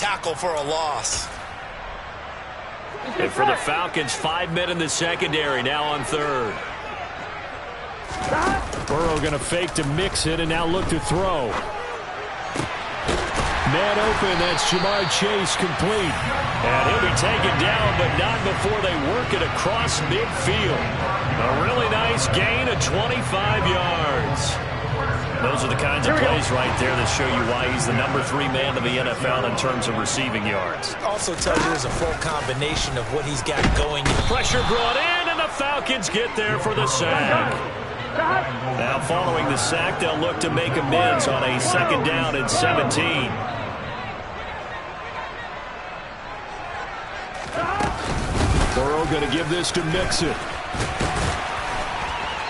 tackle for a loss. And for the Falcons, 5 men in the secondary, now on third. Burrow going to fake to mix it and now look to throw. Man open, that's Jamar Chase, complete. And he'll be taken down, but not before they work it across midfield. A really nice gain of 25 yards. Those are the kinds of plays right there that show you why he's the #3 man in the NFL in terms of receiving yards. Also tells you there's a full combination of what he's got going. Pressure brought in, and the Falcons get there for the sack. Now following the sack, they'll look to make amends on a 2nd down and 17. Burrow going to give this to Mixon.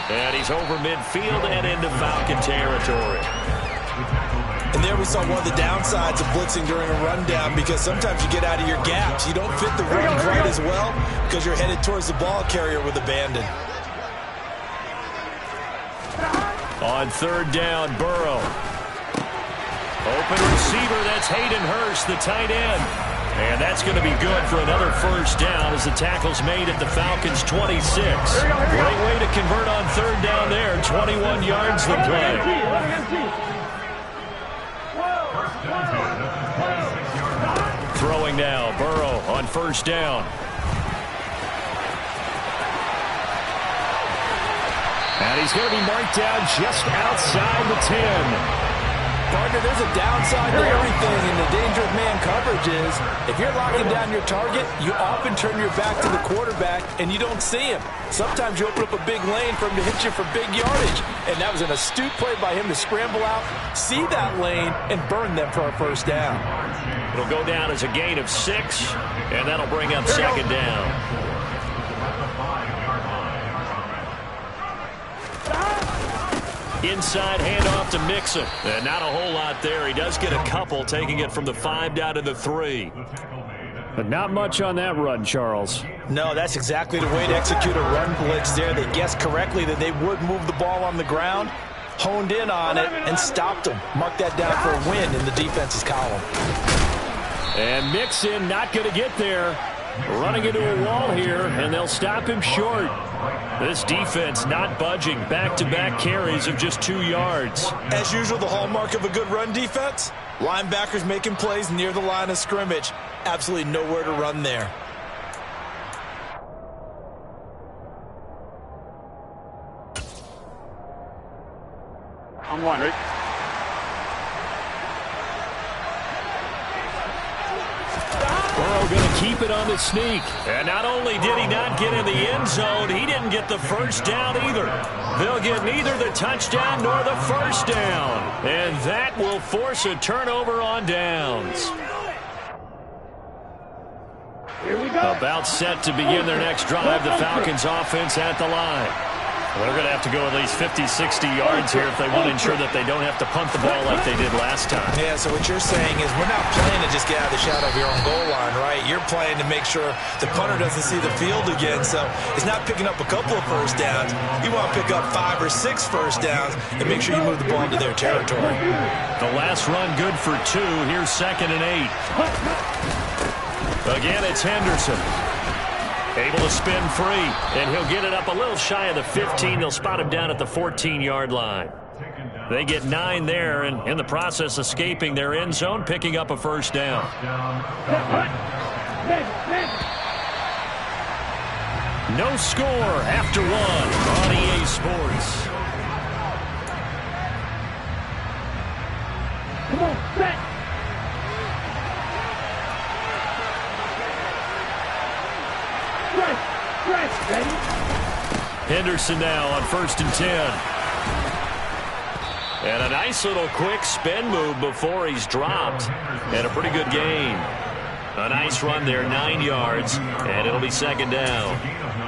And he's over midfield and into Falcon territory. And there we saw one of the downsides of blitzing during a rundown, because sometimes you get out of your gaps. You don't fit the run quite as well because you're headed towards the ball carrier with abandon. On 3rd down, Burrow. Open receiver, that's Hayden Hurst, the tight end. And that's going to be good for another 1st down as the tackle's made at the Falcons' 26. Great way to convert on 3rd down there. 21 yards the play. Throwing now, Burrow on 1st down. And he's going to be marked down just outside the 10. Partner, there's a downside to everything, and the danger of man coverage is if you're locking down your target, you often turn your back to the quarterback and you don't see him. Sometimes you open up a big lane for him to hit you for big yardage, and that was an astute play by him to scramble out, see that lane, and burn them for a 1st down. It'll go down as a gain of 6, and that'll bring up 2nd down. Inside handoff to Mixon. And not a whole lot there. He does get a couple, taking it from the 5 down to the 3. But not much on that run, Charles. No, that's exactly the way to execute a run blitz there. They guessed correctly that they would move the ball on the ground, honed in on it, and stopped them. Mark that down for a win in the defense's column. And Mixon not going to get there. Running into a wall here, and they'll stop him short. This defense not budging. Back-to-back carries of just 2 yards. As usual, the hallmark of a good run defense, linebackers making plays near the line of scrimmage. Absolutely nowhere to run there. I'm one, Rick. Burrow going to keep it on the sneak. And not only did he not get in the end zone, he didn't get the 1st down either. They'll get neither the touchdown nor the 1st down. And that will force a turnover on downs. Here we go. About set to begin their next drive. The Falcons offense at the line. Well, they're going to have to go at least 50, 60 yards here if they want to ensure that they don't have to punt the ball like they did last time. Yeah, so what you're saying is we're not playing to just get out of the shadow of your own goal line, right? You're playing to make sure the punter doesn't see the field again. So it's not picking up a couple of 1st downs. You want to pick up 5 or 6 1st downs and make sure you move the ball into their territory. The last run good for 2. Here's 2nd and 8. Again, it's Henderson. Able to spin free, and he'll get it up a little shy of the 15. They'll spot him down at the 14-yard line. They get 9 there, and in the process escaping their end zone, picking up a 1st down. No score after 1 on EA Sports. Come on, set. Henderson now on 1st and 10. And a nice little quick spin move before he's dropped. And a pretty good gain. A nice run there, 9 yards, and it'll be 2nd down.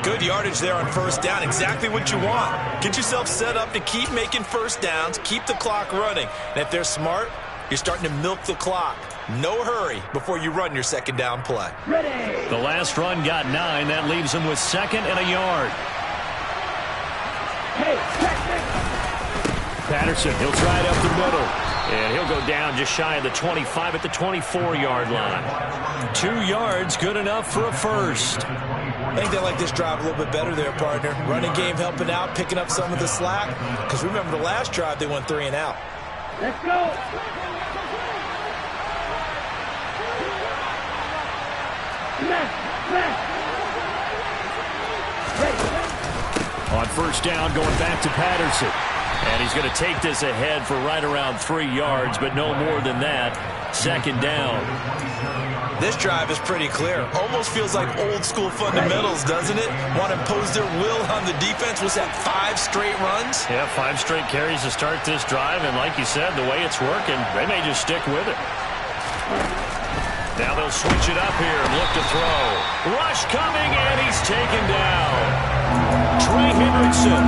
Good yardage there on 1st down, exactly what you want. Get yourself set up to keep making 1st downs, keep the clock running. And if they're smart, you're starting to milk the clock. No hurry before you run your 2nd down play. Ready. The last run got 9. That leaves him with 2nd and a yard. Hey, Patterson, he'll try it up the middle. And he'll go down just shy of the 25 at the 24-yard line. 2 yards, good enough for a first. I think they like this drive a little bit better there, partner. Running game helping out, picking up some of the slack. Because remember the last drive, they went 3 and out. Let's go. On first down, going back to Patterson. And he's going to take this ahead for right around 3 yards, but no more than that. Second down. This drive is pretty clear. Almost feels like old school fundamentals, doesn't it? Want to impose their will on the defense. Was that 5 straight runs? Yeah, 5 straight carries to start this drive. And like you said, the way it's working, they may just stick with it. Now they'll switch it up here and look to throw. Rush coming, and he's taken down. Trey Hendrickson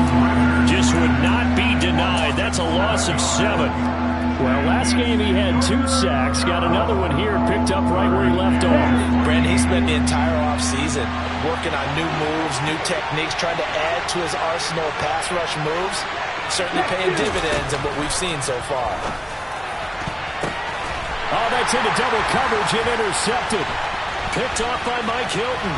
just would not be denied. That's a loss of 7. Well, last game he had 2 sacks. Got another one here, picked up right where he left off. Brandon, he spent the entire offseason working on new moves, new techniques, trying to add to his arsenal of pass rush moves. Certainly paying dividends in what we've seen so far. Oh, that's into double coverage and intercepted. Picked off by Mike Hilton.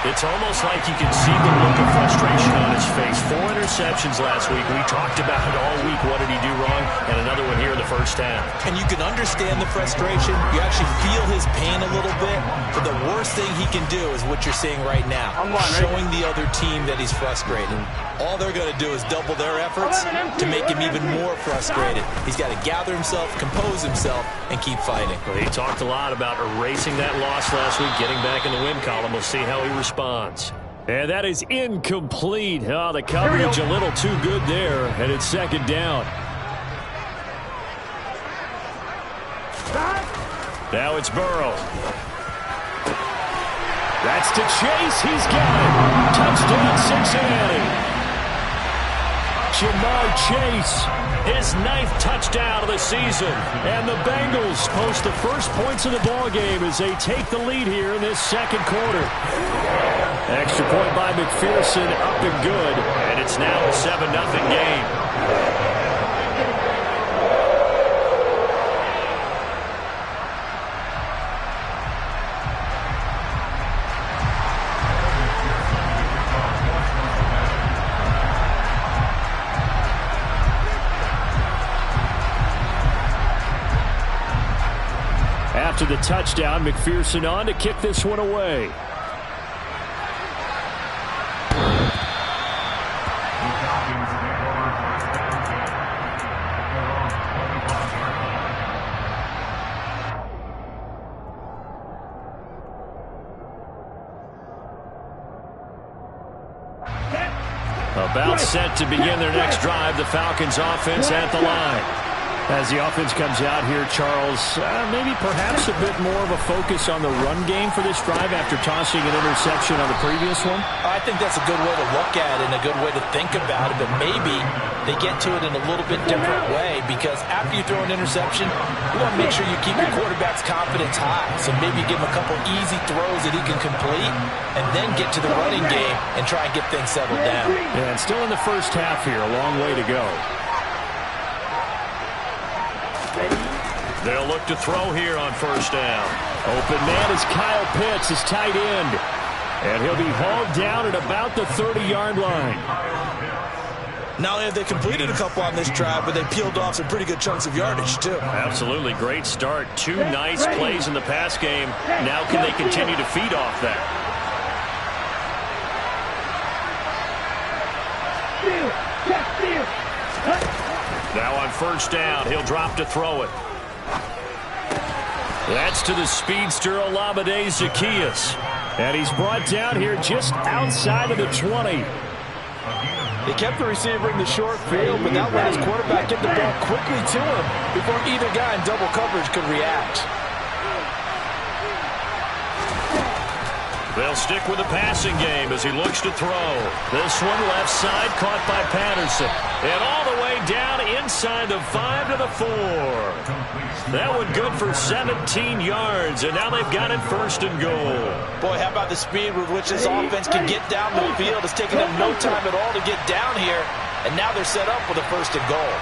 It's almost like you can see the look of frustration on his face. 4 interceptions last week. We talked about it all week. What did he do wrong? And another one here in the first half. And you can understand the frustration. You actually feel his pain a little bit. But the worst thing he can do is what you're seeing right now. Showing the other team that he's frustrated. All they're going to do is double their efforts to make him even more frustrated. He's got to gather himself, compose himself, and keep fighting. Well, he talked a lot about erasing that loss last week, getting back in the win column. We'll see how he responds. And that is incomplete. Oh, the coverage a little too good there, and it's second down. Now it's Burrow. That's to Chase. He's got it. Touchdown, Cincinnati. Jamar Chase, his 9th touchdown of the season. And the Bengals post the first points of the ballgame as they take the lead here in this second quarter. Extra point by McPherson, up and good. And it's now a 7-0 game. After the touchdown, McPherson on to kick this one away. About set to begin their next drive, the Falcons offense at the line. As the offense comes out here, Charles, maybe perhaps a bit more of a focus on the run game for this drive after tossing an interception on the previous one? I think that's a good way to look at it and a good way to think about it, but maybe they get to it in a little bit different way because after you throw an interception, you want to make sure you keep your quarterback's confidence high. So maybe give him a couple easy throws that he can complete and then get to the running game and try and get things settled down. Yeah, and still in the first half here, a long way to go. They'll look to throw here on first down. Open man is Kyle Pitts, his tight end. And he'll be hauled down at about the 30-yard line. Not only have they completed a couple on this drive, but they peeled off some pretty good chunks of yardage, too. Absolutely. Great start. 2 nice plays in the pass game. Now can they continue to feed off that? Now on first down, he'll drop to throw it. That's to the speedster Olamide Zaccheaus. And he's brought down here just outside of the 20. They kept the receiver in the short field, but that let his quarterback get the ball quickly to him before either guy in double coverage could react. They'll stick with the passing game as he looks to throw. This one left side caught by Patterson. And all the way down inside the 5 to the 4. That one good for 17 yards, and now they've got it first and goal. Boy, how about the speed with which this offense can get down the field? It's taken them no time at all to get down here, and now they're set up with a first and goal.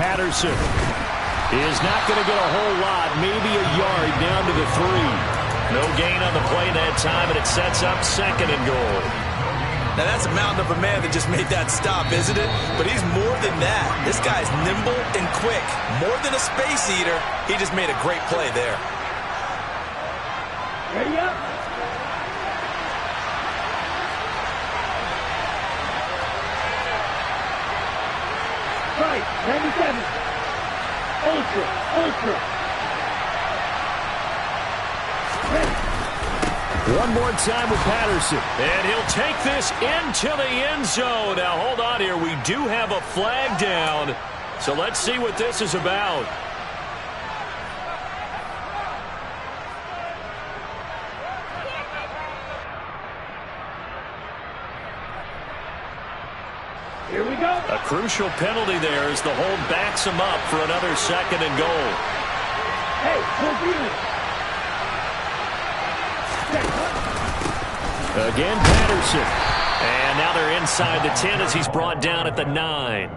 Patterson is not going to get a whole lot, maybe a yard down to the 3. No gain on the play that time, and it sets up 2nd and goal. Now, that's a mountain of a man that just made that stop, isn't it? But he's more than that. This guy's nimble and quick. More than a space eater, he just made a great play there. Ready up. Right, 97. Ultra. One more time with Patterson. And he'll take this into the end zone. Now, hold on here. We do have a flag down. So let's see what this is about. Here we go. A crucial penalty there as the hold backs him up for another 2nd and goal. Hey, full Again, Patterson. And now they're inside the 10 as he's brought down at the 9.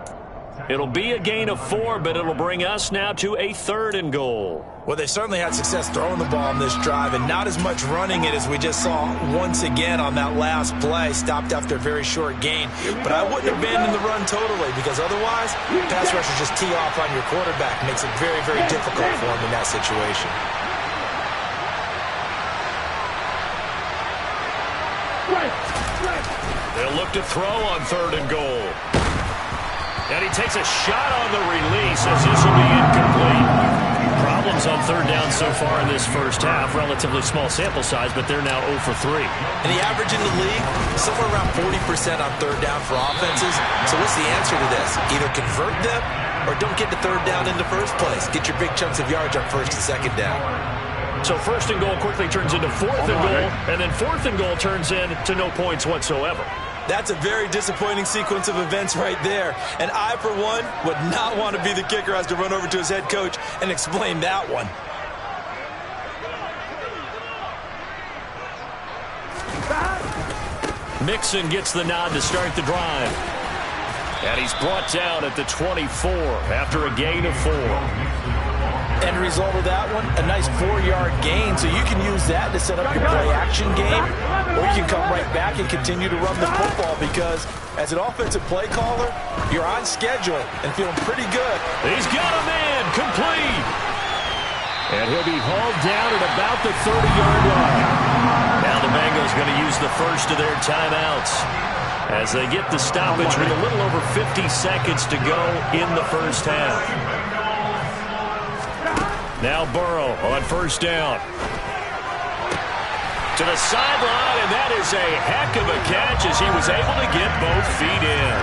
It'll be a gain of 4, but it'll bring us now to a 3rd and goal. Well, they certainly had success throwing the ball on this drive and not as much running it as we just saw once again on that last play. Stopped after a very short gain. But I wouldn't abandon the run totally because otherwise, pass rushers just tee off on your quarterback. Makes it very, very difficult for him in that situation. They'll look to throw on 3rd and goal. And he takes a shot on the release as this will be incomplete. Problems on 3rd down so far in this first half. Relatively small sample size, but they're now 0 for 3. And the average in the league, somewhere around 40% on 3rd down for offenses. So what's the answer to this? Either convert them or don't get the 3rd down in the first place. Get your big chunks of yards on 1st and 2nd down. So 1st and goal quickly turns into 4th and goal, and then 4th and goal turns into no points whatsoever. That's a very disappointing sequence of events right there. And I, for one, would not want to be the kicker who has to run over to his head coach and explain that one. Mixon gets the nod to start the drive. And he's brought down at the 24 after a gain of 4. End result of that one, a nice 4-yard gain. So you can use that to set up your play-action game, or you can come right back and continue to run the football because as an offensive play caller, you're on schedule and feeling pretty good. He's got a man complete. And he'll be hauled down at about the 30-yard line. Now the Bengals going to use the first of their timeouts as they get the stoppage with a little over 50 seconds to go in the first half. Now Burrow on 1st down. To the sideline, and that is a heck of a catch as he was able to get both feet in.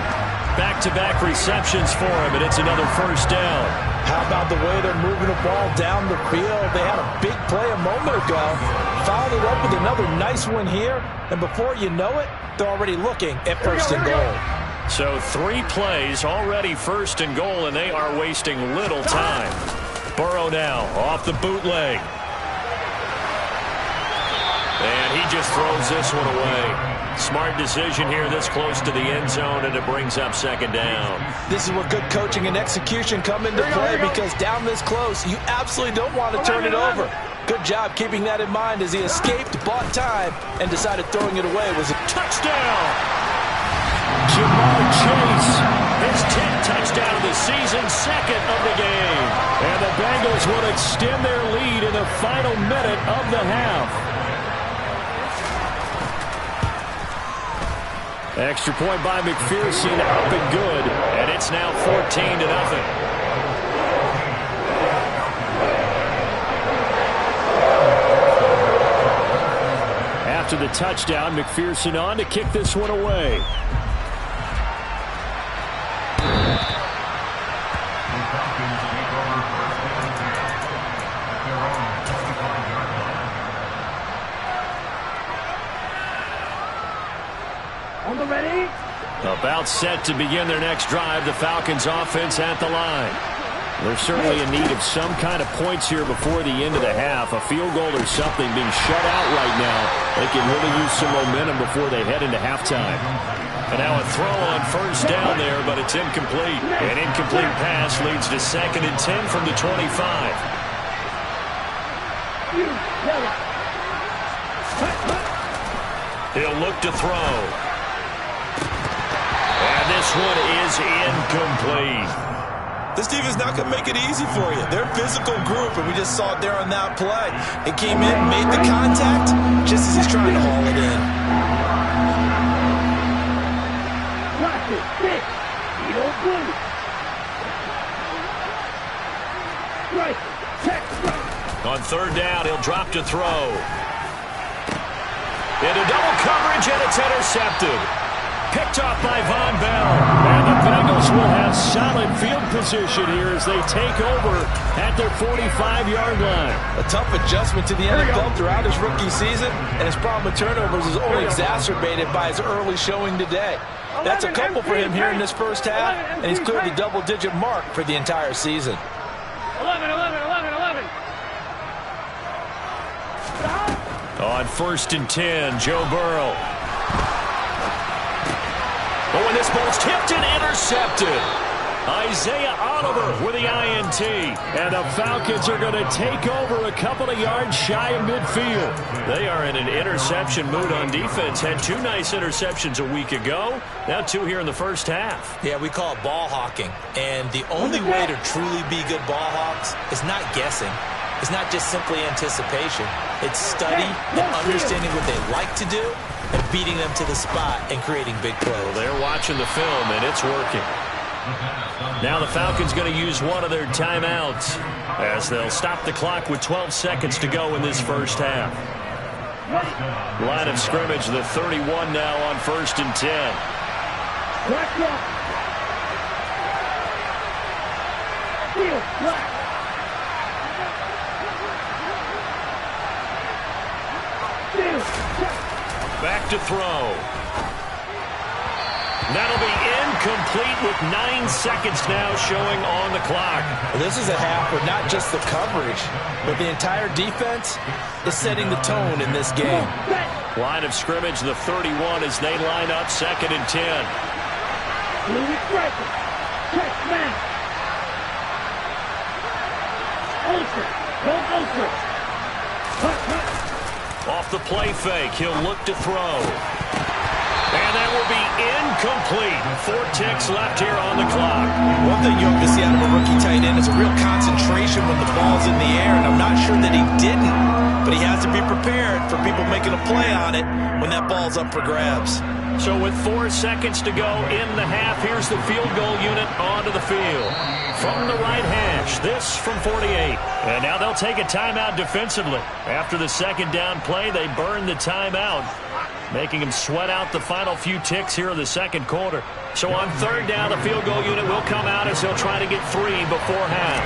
Back-to-back receptions for him, and it's another 1st down. How about the way they're moving the ball down the field? They had a big play a moment ago. Followed it up with another nice one here, and before you know it, they're already looking at 1st and goal. So 3 plays already 1st and goal, and they are wasting little time. Burrow now off the bootleg. And he just throws this one away. Smart decision here this close to the end zone, and it brings up 2nd down. This is where good coaching and execution come into play because down this close, you absolutely don't want to turn it over. Good job keeping that in mind as he escaped, bought time, and decided throwing it away was a touchdown. Jamar Chase, his 10th touchdown of the season, 2nd of the game. And the Bengals will extend their lead in the final minute of the half. Extra point by McPherson, up and good. And it's now 14-0. After the touchdown, McPherson on to kick this one away. Ready? About set to begin their next drive. The Falcons offense at the line. They're certainly in need of some kind of points here before the end of the half. A field goal or something being shut out right now. They can really use some momentum before they head into halftime. And now a throw on first down there, but it's incomplete. An incomplete pass leads to 2nd and 10 from the 25. He'll look to throw. And this one is incomplete. This defense is not going to make it easy for you. They're a physical group, and we just saw it there on that play. It came in, made the contact, just as he's trying to haul it in. On 3rd down, he'll drop to throw. Into double coverage, and it's intercepted. Picked off by Von Bell. And the Bengals will have solid field position here as they take over at their 45-yard line. A tough adjustment to the NFL throughout his rookie season, and his problem with turnovers is only exacerbated by his early showing today. That's a couple for him here in this first half, and he's cleared the double-digit mark for the entire season. 11. On 1st and 10, Joe Burrow. But when this ball's tipped and intercepted, Isaiah Oliver with the INT. And the Falcons are going to take over a couple of yards shy of midfield. They are in an interception mood on defense. Had 2 nice interceptions a week ago. Now 2 here in the first half. Yeah, we call it ball hawking. And the only way to truly be good ball hawks is not guessing. It's not just simply anticipation. It's study and understanding what they like to do and beating them to the spot and creating big plays. Well, they're watching the film, and it's working. Now the Falcons going to use one of their timeouts as they'll stop the clock with 12 seconds to go in this first half. Line of scrimmage, the 31 now on 1st and 10. Back to throw. That'll be incomplete with 9 seconds now showing on the clock. Well, this is a half where not just the coverage, but the entire defense is setting the tone in this game. Line of scrimmage, the 31 as they line up 2nd and 10. Off the play fake, he'll look to throw. And that will be incomplete. 4 ticks left here on the clock. One thing you hope to see out of a rookie tight end is a real concentration when the ball's in the air, and I'm not sure that he didn't, but he has to be prepared for people making a play on it when that ball's up for grabs. So with 4 seconds to go in the half, here's the field goal unit onto the field. From the right hash, this from 48. And now they'll take a timeout defensively. After the 2nd down play, they burn the timeout, making them sweat out the final few ticks here in the 2nd quarter. So on 3rd down, the field goal unit will come out as they'll try to get 3 before half.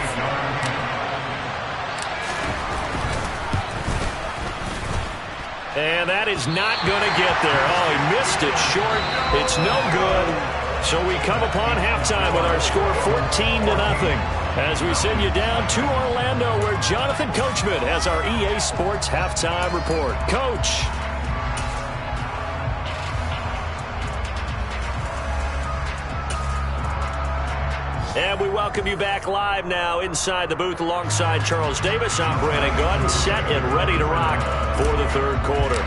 And that is not going to get there. Oh, he missed it short. It's no good. So we come upon halftime with our score 14-0 as we send you down to Orlando where Jonathan Coachman has our EA Sports halftime report. Coach. And we welcome you back live now inside the booth alongside Charles Davis. I'm Brandon Gordon, set and ready to rock for the 3rd quarter.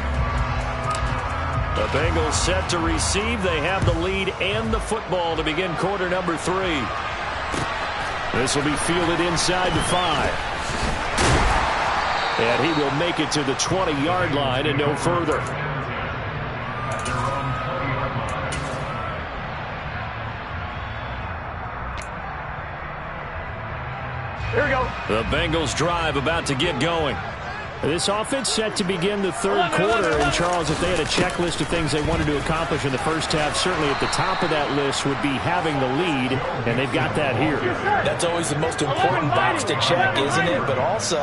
The Bengals set to receive. They have the lead and the football to begin quarter number 3. This will be fielded inside the 5. And he will make it to the 20-yard line and no further. Here we go. The Bengals drive about to get going. This offense set to begin the third quarter. And, Charles, if they had a checklist of things they wanted to accomplish in the first half, certainly at the top of that list would be having the lead, and they've got that here. That's always the most important box to check, isn't it? But also,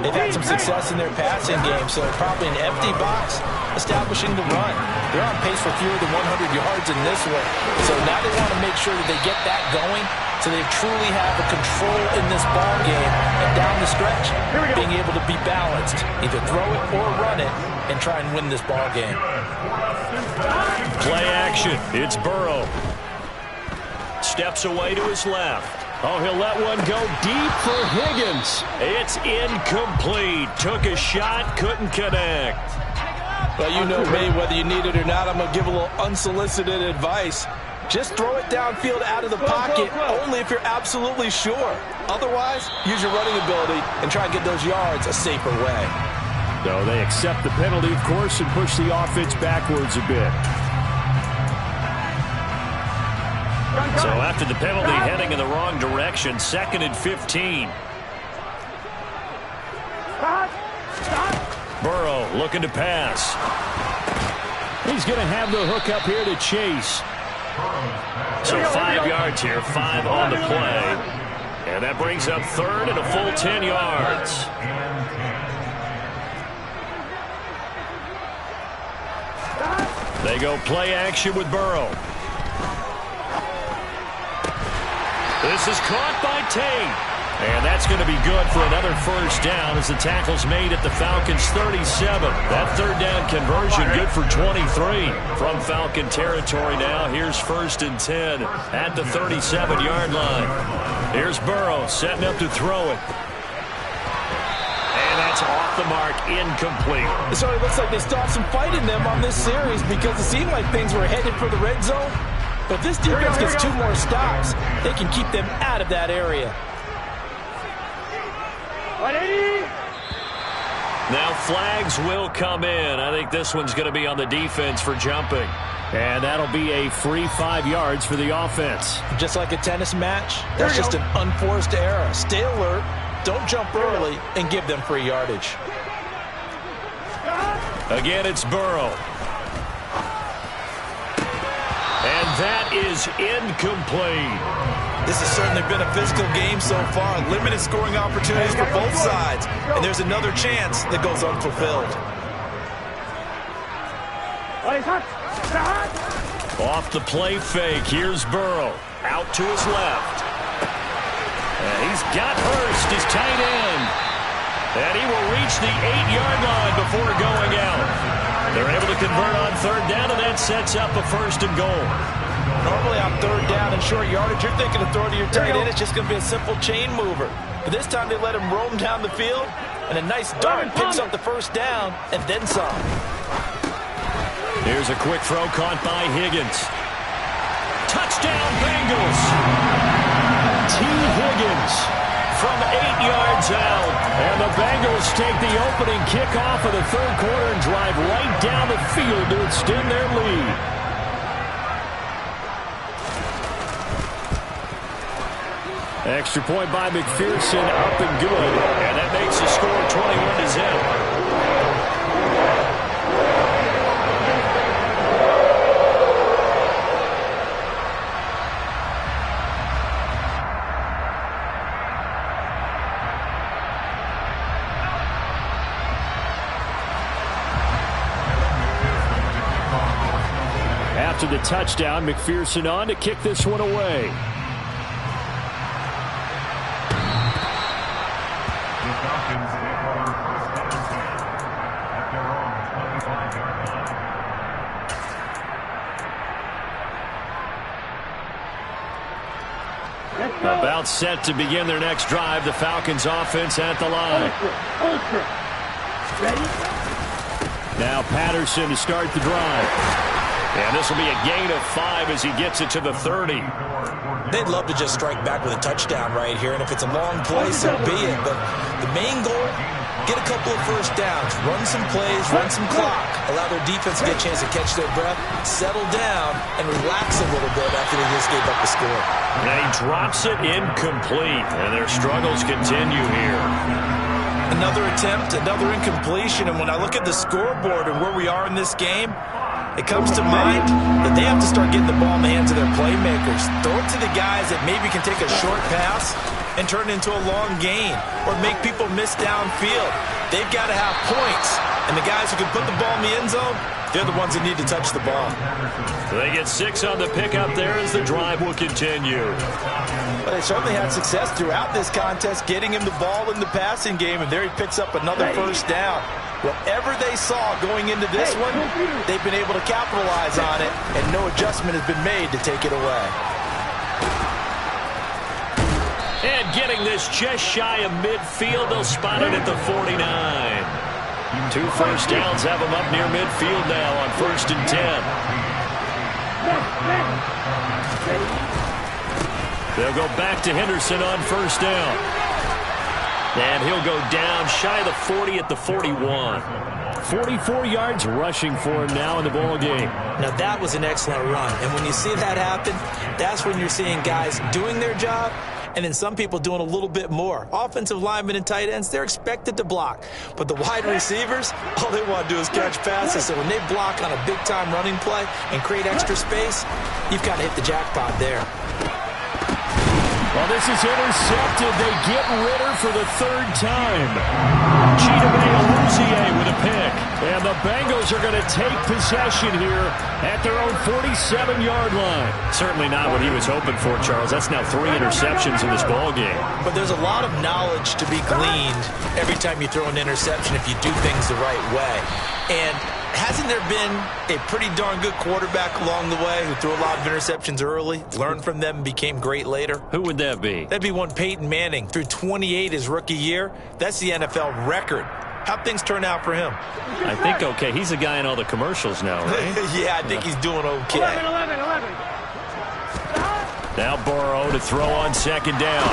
they've had some success in their passing game, so probably an empty box establishing the run. They're on pace for fewer than 100 yards in this one. So now they want to make sure that they get that going so they truly have a control in this ball game. And down the stretch, being able to be balanced. Either throw it or run it and try and win this ball game. Play action. It's Burrow. Steps away to his left. Oh, he'll let one go deep for Higgins. It's incomplete. Took a shot, couldn't connect. Well, you know me, whether you need it or not, I'm going to give a little unsolicited advice. Just throw it downfield out of the pocket, only if you're absolutely sure. Otherwise, use your running ability and try and get those yards a safer way. So they accept the penalty, of course, and push the offense backwards a bit. So after the penalty, heading in the wrong direction, 2nd and 15. Burrow looking to pass. He's going to have the hook up here to Chase. So 5 yards here, 5 on the play. And that brings up 3rd and a full 10 yards. They go play action with Burrow. This is caught by Tate. And that's going to be good for another first down as the tackle's made at the Falcons' 37. That third down conversion good for 23. From Falcon territory now, here's 1st and 10 at the 37-yard line. Here's Burrow setting up to throw it. And that's off the mark, incomplete. So it looks like they stopped some fight in them on this series because it seemed like things were headed for the red zone. But if this defense gets 2 more stops, they can keep them out of that area. Now flags will come in. I think this one's going to be on the defense for jumping. And that'll be a free 5 yards for the offense. Just like a tennis match, that's just an unforced error. Stay alert, don't jump early, and give them free yardage. Again, it's Burrow. And that is incomplete. This has certainly been a physical game so far. Limited scoring opportunities for both sides. And there's another chance that goes unfulfilled. Off the play fake. Here's Burrow. Out to his left. And he's got Hurst, his tight end. And he will reach the 8-yard line before going out. They're able to convert on 3rd down, and that sets up a 1st and goal. Normally on 3rd down and short yardage, you're thinking of throwing to your tight end. It's just going to be a simple chain mover. But this time they let him roam down the field, and a nice dart picks up the 1st down and then some. Here's a quick throw caught by Higgins. Touchdown, Bengals! T. Higgins from 8 yards out. And the Bengals take the opening kickoff of the 3rd quarter and drive right down the field to extend their lead. Extra point by McPherson, up and good. And that makes the score 21-0. After the touchdown, McPherson on to kick this one away. About set to begin their next drive. The Falcons offense at the line. Ready? Now Patterson to start the drive. And this will be a gain of 5 as he gets it to the 30. They'd love to just strike back with a touchdown right here, and if it's a long play, so be it. But the main goal, get a couple of first downs, run some plays, run some clock, allow their defense to get a chance to catch their breath, settle down, and relax a little bit after they just gave up the score. And he drops it incomplete, and their struggles continue here. Another attempt, another incompletion, and when I look at the scoreboard and where we are in this game, it comes to mind that they have to start getting the ball in the hands of their playmakers. Throw it to the guys that maybe can take a short pass and turn it into a long gain or make people miss downfield. They've got to have points, and the guys who can put the ball in the end zone, they're the ones that need to touch the ball. They get 6 on the pickup there as the drive will continue. Well, they certainly had success throughout this contest, getting him the ball in the passing game, and there he picks up another first down. Whatever they saw going into this one, they've been able to capitalize on it, and no adjustment has been made to take it away. And getting this just shy of midfield, they'll spot it at the 49. 2 first downs have them up near midfield now on 1st and 10. They'll go back to Henderson on 1st down. And he'll go down shy of the 40 at the 41. 44 yards rushing for him now in the ball game. Now, that was an excellent run. And when you see that happen, that's when you're seeing guys doing their job and then some people doing a little bit more. Offensive linemen and tight ends, they're expected to block. But the wide receivers, all they want to do is catch passes. So when they block on a big-time running play and create extra space, you've got to hit the jackpot there. Well, this is intercepted. They get Ritter for the 3rd time. Chidobe with a pick. And the Bengals are going to take possession here at their own 47-yard line. Certainly not what he was hoping for, Charles. That's now 3 interceptions in this ball game. But there's a lot of knowledge to be gleaned every time you throw an interception if you do things the right way. And hasn't there been a pretty darn good quarterback along the way who threw a lot of interceptions early, learned from them, and became great later? Who would that be? That'd be one Peyton Manning. Threw 28 his rookie year. That's the NFL record. How'd things turn out for him? I think okay. He's a guy in all the commercials now, right? Yeah, I think he's doing okay. 11. Now Burrow to throw on 2nd down.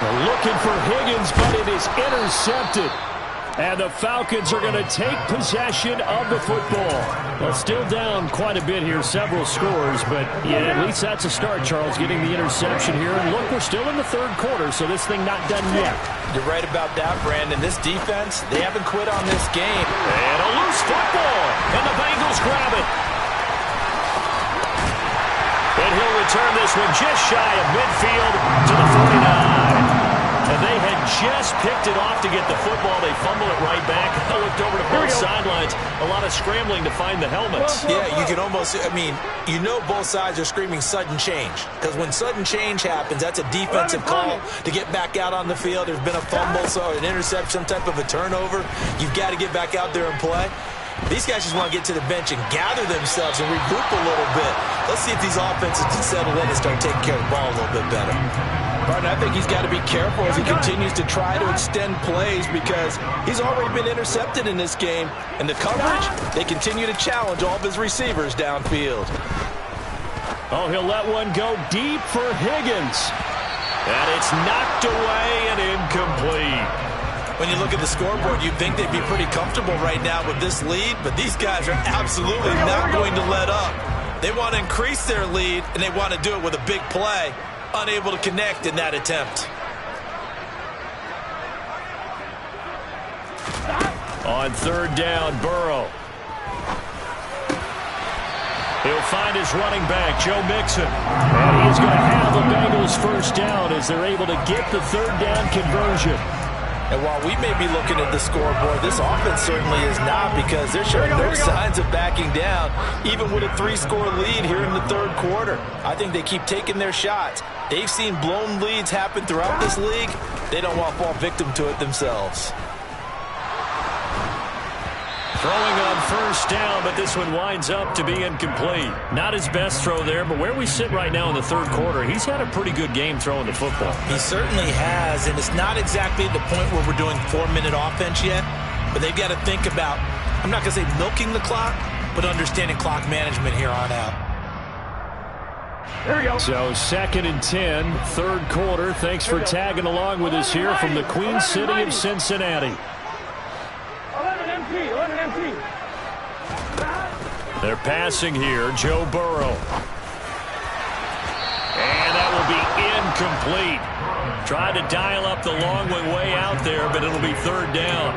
They're looking for Higgins, but it is intercepted. And the Falcons are going to take possession of the football. Well, still down quite a bit here, several scores, but yeah, at least that's a start, Charles, getting the interception here. And look, we're still in the 3rd quarter, so this thing not done yet. You're right about that, Brandon. This defense, they haven't quit on this game. And a loose football, and the Bengals grab it. And he'll return this one just shy of midfield to the 49. And they had just picked it off to get the football. They fumble it right back. I looked over to both sidelines. A lot of scrambling to find the helmets. Yeah, you can almost, I mean, you know both sides are screaming sudden change. Because when sudden change happens, that's a defensive call to get back out on the field. There's been a fumble, so an interception, some type of a turnover. You've got to get back out there and play. These guys just want to get to the bench and gather themselves and regroup a little bit. Let's see if these offenses can settle in and start taking care of the ball a little bit better. Martin, I think he's got to be careful as he continues to try to extend plays because he's already been intercepted in this game. And the coverage, they continue to challenge all of his receivers downfield. Oh, he'll let one go deep for Higgins. And it's knocked away and incomplete. When you look at the scoreboard, you'd think they'd be pretty comfortable right now with this lead, but these guys are absolutely not going to let up. They want to increase their lead, and they want to do it with a big play. Unable to connect in that attempt. On 3rd down, Burrow. He'll find his running back, Joe Mixon. And he's going to have the Bengals 1st down as they're able to get the 3rd down conversion. And while we may be looking at the scoreboard, this offense certainly is not because they're showing no signs of backing down, even with a 3-score lead here in the 3rd quarter. I think they keep taking their shots. They've seen blown leads happen throughout this league. They don't want to fall victim to it themselves. Throwing on 1st down, but this one winds up to be incomplete. Not his best throw there, but where we sit right now in the 3rd quarter, he's had a pretty good game throwing the football. He certainly has, and it's not exactly at the point where we're doing 4-minute offense yet, but they've got to think about, I'm not going to say milking the clock, but understanding clock management here on out. There we go. So 2nd and 10, 3rd quarter. Thanks for tagging along with us here from the Queen City of Cincinnati. 11 empty. They're passing here, Joe Burrow. And that will be incomplete. Tried to dial up the long way out there, but it'll be third down.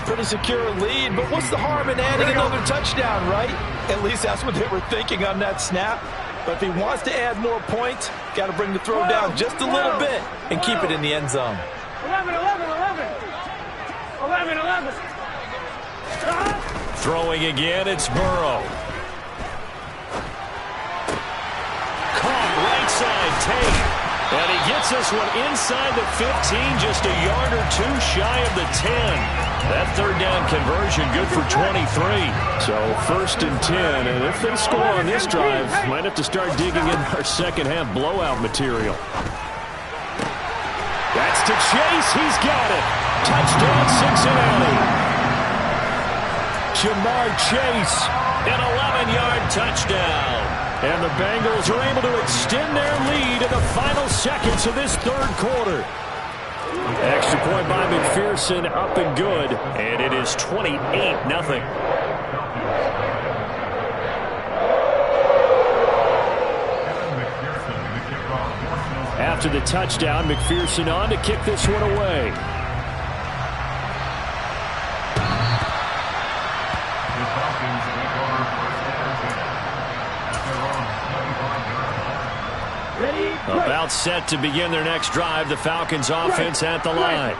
Pretty secure lead, but what's the harm in adding another touchdown, right? At least that's what they were thinking on that snap. But if he wants to add more points, got to bring the throw down just a little bit and keep it in the end zone. 11, 11, 11. 11, 11. Throwing again, it's Burrow. Caught right side take. And he gets this one inside the 15, just a yard or two shy of the 10. That third down conversion good for 23. So 1st and 10, and if they score on this drive, might have to start digging in our second half blowout material. That's to Chase. He's got it. Touchdown, Cincinnati. Jamar Chase. An 11-yard touchdown. And the Bengals are able to extend their lead in the final seconds of this third quarter. Extra point by McPherson, up and good. And it is 28-0. After the touchdown, McPherson on to kick this one away. About set to begin their next drive. The Falcons offense at the line.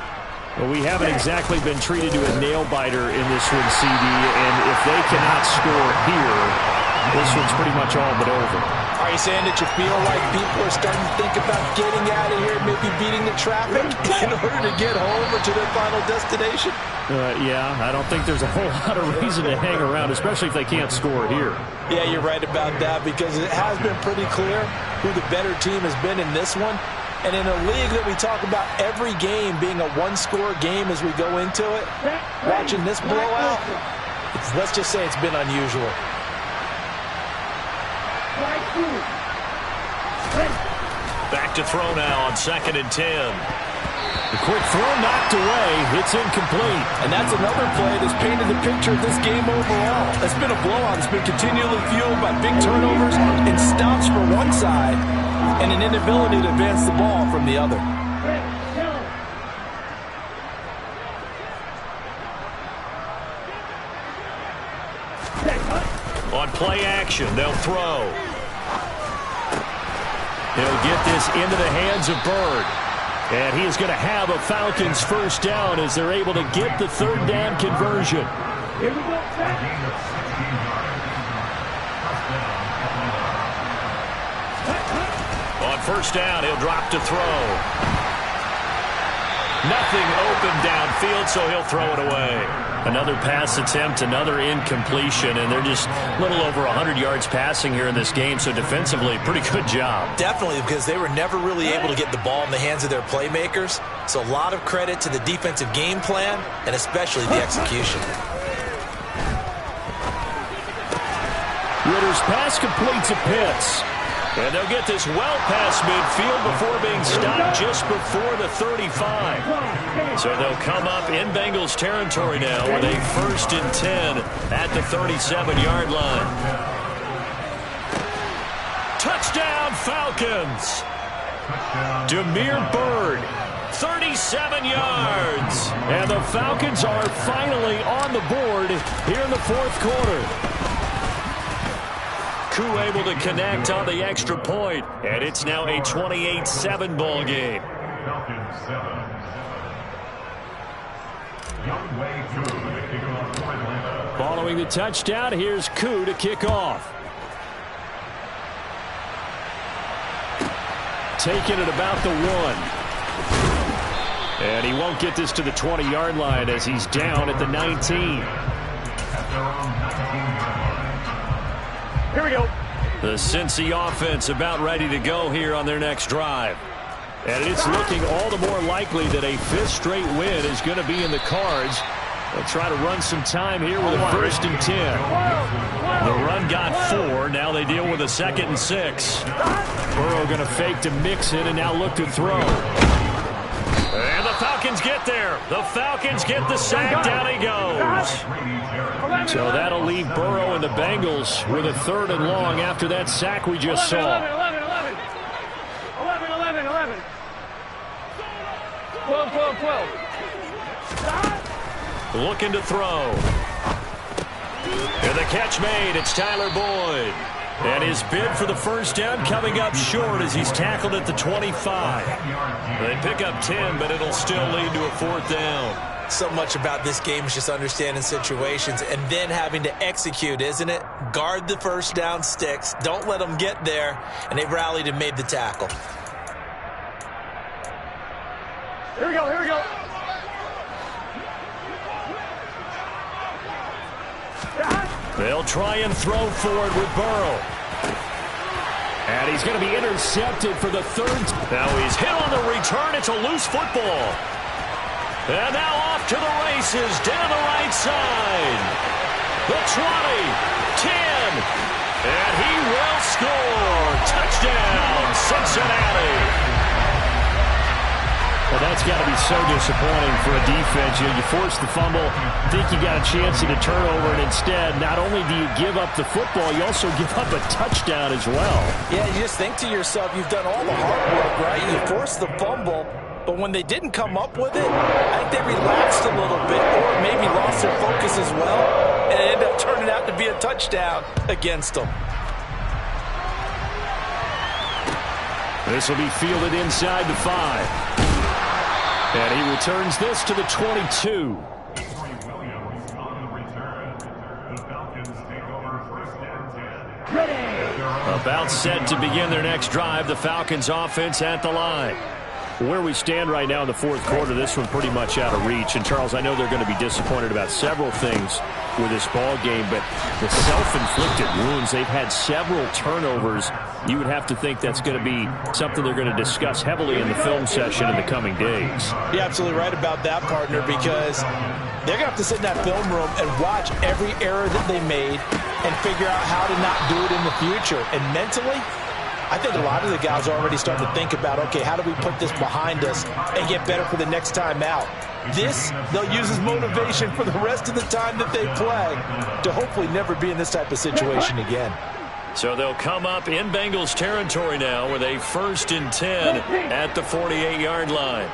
Well, we haven't exactly been treated to a nail-biter in this one, CD, and if they cannot score here, this one's pretty much all but over. Are you saying that you feel like people are starting to think about getting out of here, maybe beating the traffic in order to get home or to their final destination? Yeah, I don't think there's a whole lot of reason to hang around, especially if they can't score here. Yeah, you're right about that, because it has been pretty clear who the better team has been in this one. And in a league that we talk about every game being a one-score game as we go into it, watching this blowout, let's just say it's been unusual. Back to throw now on 2nd and 10. The quick throw knocked away. It's incomplete. And that's another play that's painted the picture of this game overall. It's been a blowout. It's been continually fueled by big turnovers and stops for one side and an inability to advance the ball from the other. On play action, they'll throw. He'll get this into the hands of Bird. And he is going to have a Falcons first down as they're able to get the third down conversion. Here we go. On first down, he'll drop to throw. Nothing open downfield, so he'll throw it away. Another pass attempt, another incompletion, and they're just a little over 100 yards passing here in this game, so defensively, pretty good job. Definitely, because they were never really able to get the ball in the hands of their playmakers, so a lot of credit to the defensive game plan, and especially the execution. Ritter's pass completes a Pitts. And they'll get this well past midfield before being stopped just before the 35. So they'll come up in Bengals territory now with a 1st and 10 at the 37-yard line. Touchdown, Falcons! Damiere Byrd, 37 yards. And the Falcons are finally on the board here in the fourth quarter. Koo able to connect on the extra point, and it's now a 28-7 ball game. Following the touchdown, here's Koo to kick off. Taking it about the 1. And he won't get this to the 20-yard line as he's down at the 19. Here we go. The Cincy offense about ready to go here on their next drive. And it's looking all the more likely that a 5th straight win is going to be in the cards. They'll try to run some time here with a 1st and 10. The run got 4. Now they deal with a 2nd and 6. Burrow going to fake to mix it and now look to throw. And the Falcons get there. The Falcons get the sack. Down he goes. So that'll leave Burrow and the Bengals with a 3rd and long after that sack we just saw. 11. 12. Looking to throw. And the catch made. It's Tyler Boyd. And his bid for the first down coming up short as he's tackled at the 25. They pick up 10, but it'll still lead to a fourth down. So much about this game is just understanding situations and then having to execute, isn't it? Guard the first down sticks. Don't let them get there. And they've rallied and made the tackle. Here we go, here we go. They'll try and throw forward with Burrow. And he's going to be intercepted for the third. Now he's hit on the return. It's a loose football. And now off to the races down the right side. The 20, 10, and he will score. Touchdown, Cincinnati. Well, that's got to be so disappointing for a defense. You force the fumble, think you got a chance at a turnover, and instead, not only do you give up the football, you also give up a touchdown as well. Yeah, you just think to yourself, you've done all the hard work, right? You forced the fumble, but when they didn't come up with it, I think they relaxed a little bit or maybe lost their focus as well, and it ended up turning out to be a touchdown against them. This will be fielded inside the 5. And he returns this to the 22. About set to begin their next drive. The Falcons offense at the line. Where we stand right now in the fourth quarter, this one pretty much out of reach. And, Charles, I know they're going to be disappointed about several things with this ball game, but the self-inflicted wounds, they've had several turnovers. You would have to think that's going to be something they're going to discuss heavily in the film session in the coming days. You're absolutely right about that, partner, because they're going to have to sit in that film room and watch every error that they made and figure out how to not do it in the future. And mentally, I think a lot of the guys are already starting to think about, okay, how do we put this behind us and get better for the next time out? This, they'll use as motivation for the rest of the time that they play to hopefully never be in this type of situation again. So they'll come up in Bengals territory now with a 1st and 10 at the 48-yard line.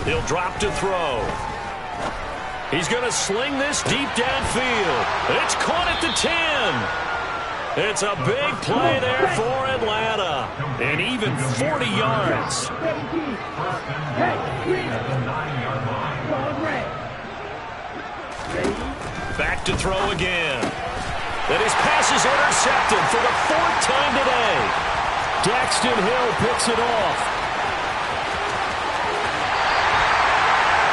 He'll drop to throw. He's going to sling this deep downfield. It's caught at the 10. It's a big play there for Atlanta. And even 40 yards. Back to throw again. And his pass is intercepted for the 4th time today. Daxton Hill picks it off.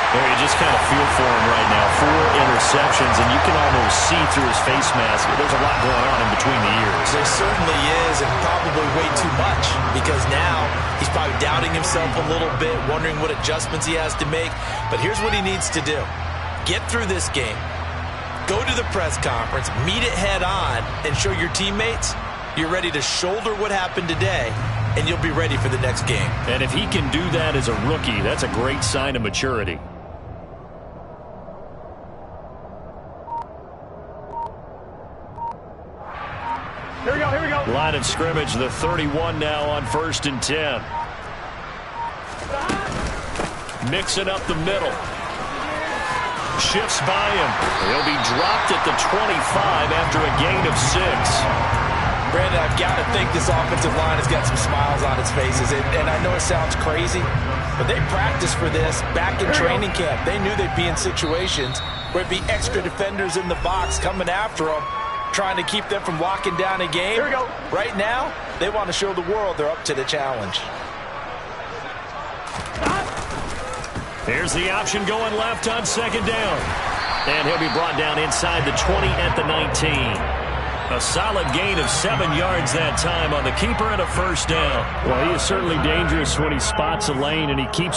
Well, you just kind of feel for him right now. 4 interceptions, and you can almost see through his face mask. There's a lot going on in between the ears. There certainly is, and probably way too much, because now he's probably doubting himself a little bit, wondering what adjustments he has to make. But here's what he needs to do. Get through this game. Go to the press conference, meet it head on, and show your teammates you're ready to shoulder what happened today, and you'll be ready for the next game. And if he can do that as a rookie, that's a great sign of maturity. Here we go, here we go. Line of scrimmage, the 31 now on 1st and 10. Mixing up the middle. Shifts by him. He'll be dropped at the 25 after a gain of 6. Brandon, I've got to think this offensive line has got some smiles on its faces. And I know it sounds crazy, but they practiced for this back in training camp. They knew they'd be in situations where it'd be extra defenders in the box coming after them, trying to keep them from locking down a game. Here we go. Right now, they want to show the world they're up to the challenge. Here's the option going left on 2nd down. And he'll be brought down inside the 20 at the 19. A solid gain of 7 yards that time on the keeper and a 1st down. Well, he is certainly dangerous when he spots a lane and he keeps